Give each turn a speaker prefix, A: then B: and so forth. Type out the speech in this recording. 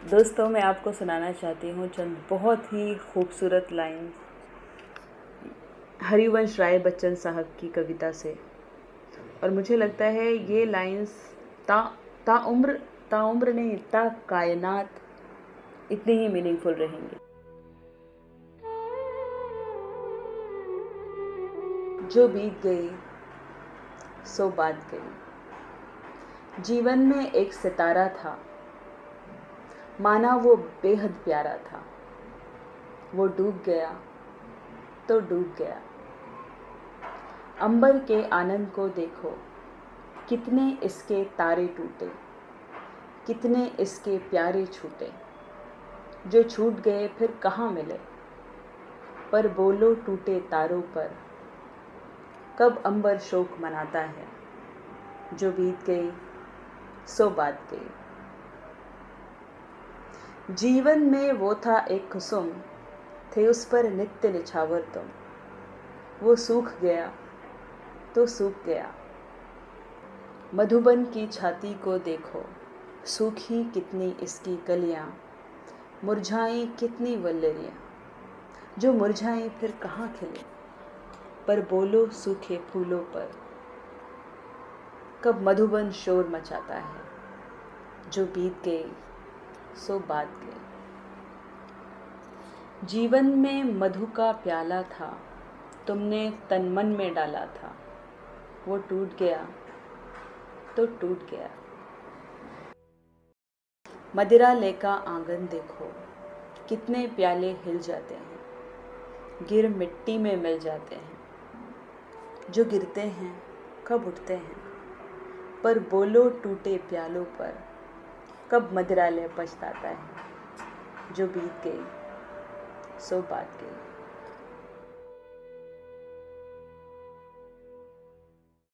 A: दोस्तों, मैं आपको सुनाना चाहती हूँ चंद बहुत ही खूबसूरत लाइन्स हरिवंश राय बच्चन साहब की कविता से। और मुझे लगता है ये लाइन्स ताउम्र नहीं, ता कायनात इतनी ही मीनिंगफुल रहेंगी। जो बीत गई सो बात गई। जीवन में एक सितारा था, माना वो बेहद प्यारा था। वो डूब गया तो डूब गया। अंबर के आनंद को देखो, कितने इसके तारे टूटे, कितने इसके प्यारे छूटे। जो छूट गए फिर कहाँ मिले, पर बोलो टूटे तारों पर कब अंबर शोक मनाता है। जो बीत गई सो बात गई। जीवन में वो था एक कुसुम, थे उस पर नित्य निछावर तुम। वो सूख गया तो सूख गया। मधुबन की छाती को देखो, सूखी कितनी इसकी कलियां, मुरझाई कितनी वल्लरियां। जो मुरझाई फिर कहाँ खिले, पर बोलो सूखे फूलों पर कब मधुबन शोर मचाता है। जो बीत गई सो बात गई। जीवन में मधु का प्याला था, तुमने तन मन में डाला था। वो टूट गया तो टूट गया। मदिरा लेका आंगन देखो, कितने प्याले हिल जाते हैं, गिर मिट्टी में मिल जाते हैं। जो गिरते हैं कब उठते हैं, पर बोलो टूटे प्यालों पर कब मदिरा ले पछताता है। जो बीत गई सो बात गई।